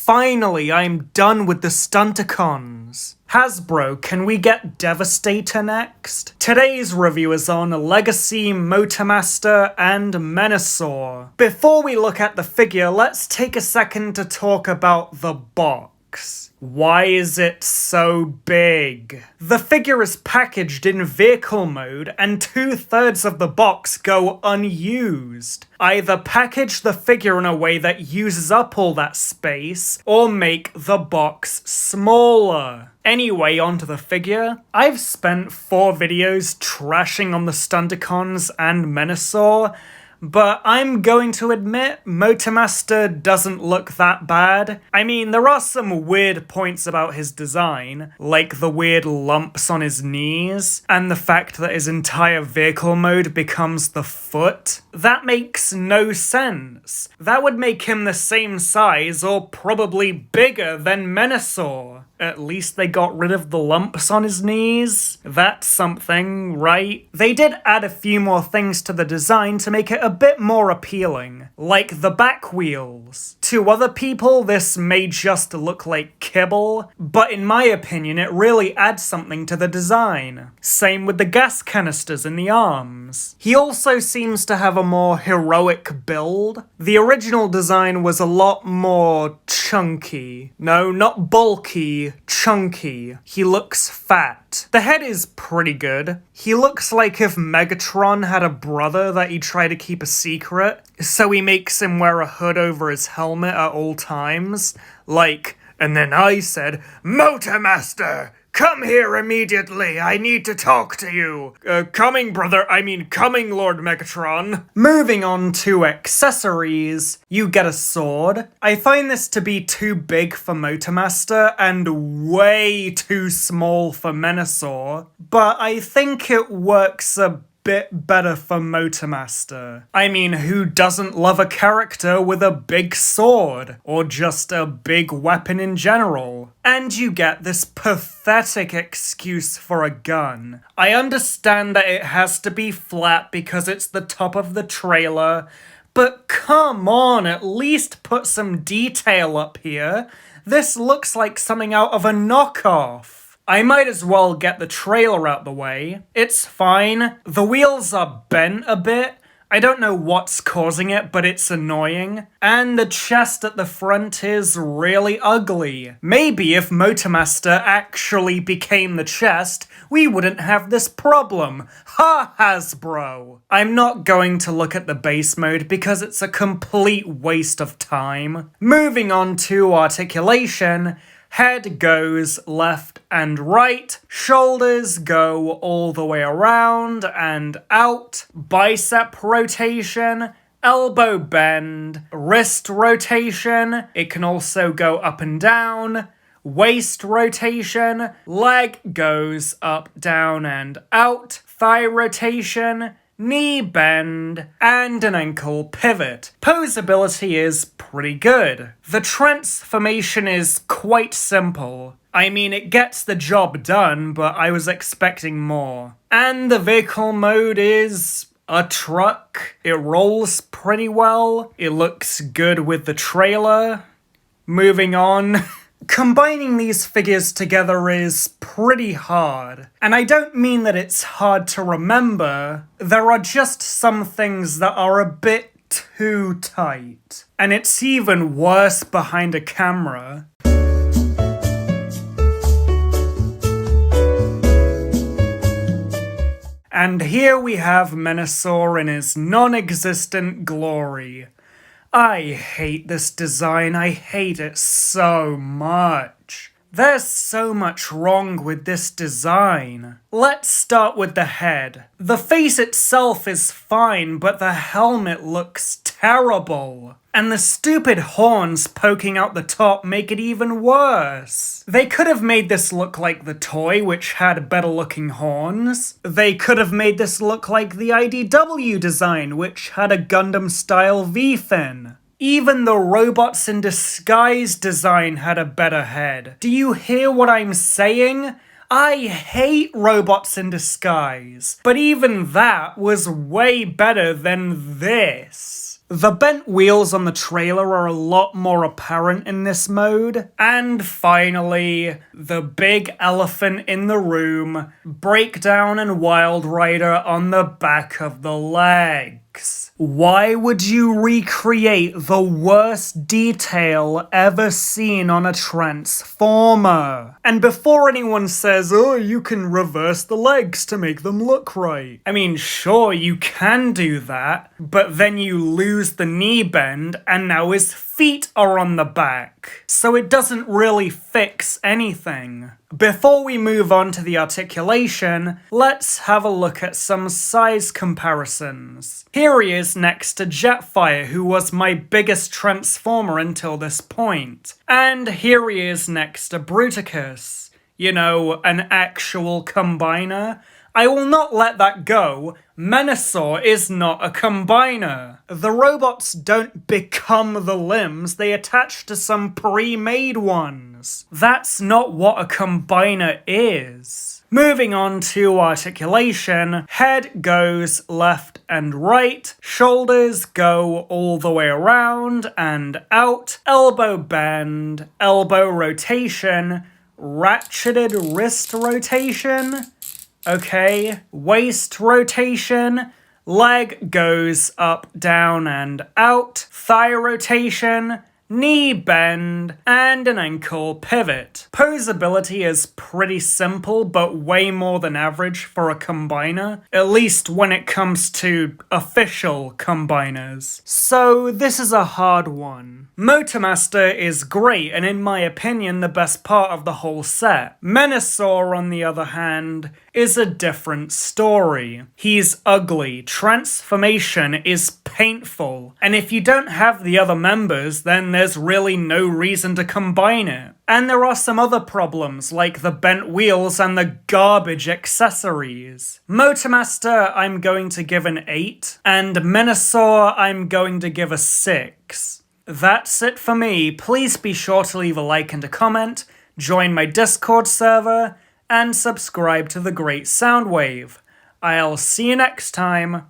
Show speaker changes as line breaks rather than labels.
Finally, I'm done with the Stunticons. Hasbro, can we get Devastator next? Today's review is on Legacy, Motormaster, and Menasor. Before we look at the figure, let's take a second to talk about the box. Why is it so big? The figure is packaged in vehicle mode and 2/3 of the box go unused. Either package the figure in a way that uses up all that space, or make the box smaller. Anyway, onto the figure. I've spent 4 videos trashing on the Stunticons and Menasor, but I'm going to admit, Motormaster doesn't look that bad. I mean, there are some weird points about his design, like the weird lumps on his knees, and the fact that his entire vehicle mode becomes the foot. That makes no sense. That would make him the same size, or probably bigger than Menasor. At least they got rid of the lumps on his knees. That's something, right? They did add a few more things to the design to make it a bit more appealing, like the back wheels. To other people, this may just look like kibble, but in my opinion, it really adds something to the design. Same with the gas canisters in the arms. He also seems to have a more heroic build. The original design was a lot more chunky. No, not bulky, chunky. He looks fat. The head is pretty good. He looks like if Megatron had a brother that he tried to keep a secret, so he makes him wear a hood over his helmet at all times. Like, and then I said, "Motormaster! Come here immediately, I need to talk to you." Coming, Lord Megatron. Moving on to accessories, you get a sword. I find this to be too big for Motormaster and way too small for Menasor, but I think it works a bit better for Motormaster. I mean, who doesn't love a character with a big sword? Or just a big weapon in general? And you get this pathetic excuse for a gun. I understand that it has to be flat because it's the top of the trailer, but come on, at least put some detail up here. This looks like something out of a knockoff. I might as well get the trailer out the way. It's fine. The wheels are bent a bit. I don't know what's causing it, but it's annoying. And the chest at the front is really ugly. Maybe if Motormaster actually became the chest, we wouldn't have this problem. Ha, Hasbro! I'm not going to look at the base mode because it's a complete waste of time. Moving on to articulation. Head goes left and right, shoulders go all the way around and out, bicep rotation, elbow bend, wrist rotation, it can also go up and down, waist rotation, leg goes up, down and out, thigh rotation, knee bend, and an ankle pivot. Posability is pretty good. The transformation is quite simple. I mean, it gets the job done, but I was expecting more. And the vehicle mode is a truck. It rolls pretty well. It looks good with the trailer. Moving on. Combining these figures together is pretty hard, and I don't mean that it's hard to remember, there are just some things that are a bit too tight, and it's even worse behind a camera. And here we have Menasor in his non-existent glory. I hate this design, I hate it so much. There's so much wrong with this design. Let's start with the head. The face itself is fine, but the helmet looks terrible. And the stupid horns poking out the top make it even worse. They could have made this look like the toy, which had better looking horns. They could have made this look like the IDW design, which had a Gundam-style V-fin. Even the Robots in Disguise design had a better head. Do you hear what I'm saying? I hate Robots in Disguise, but even that was way better than this. The bent wheels on the trailer are a lot more apparent in this mode. And finally, the big elephant in the room, Breakdown and Wild Rider on the back of the legs. Why would you recreate the worst detail ever seen on a Transformer? And before anyone says, oh, you can reverse the legs to make them look right. I mean, sure, you can do that, but then you lose the knee bend and now his feet are on the back. So it doesn't really fix anything. Before we move on to the articulation, let's have a look at some size comparisons. Here he is next to Jetfire, who was my biggest Transformer until this point. And here he is next to Bruticus. You know, an actual combiner. I will not let that go. Menasor is not a combiner. The robots don't become the limbs, they attach to some pre-made ones. That's not what a combiner is. Moving on to articulation, head goes left and right, shoulders go all the way around and out, elbow bend, elbow rotation, ratcheted wrist rotation. Okay, waist rotation, leg goes up, down, and out, thigh rotation, knee bend, and an ankle pivot. Posability is pretty simple, but way more than average for a combiner, at least when it comes to official combiners. So this is a hard one. Motormaster is great, and in my opinion, the best part of the whole set. Menasor, on the other hand, is a different story. He's ugly, transformation is painful, and if you don't have the other members, then there's really no reason to combine it. And there are some other problems, like the bent wheels and the garbage accessories. Motormaster, I'm going to give an 8, and Menasor, I'm going to give a 6. That's it for me. Please be sure to leave a like and a comment, join my Discord server, and subscribe to The Great Soundwave. I'll see you next time.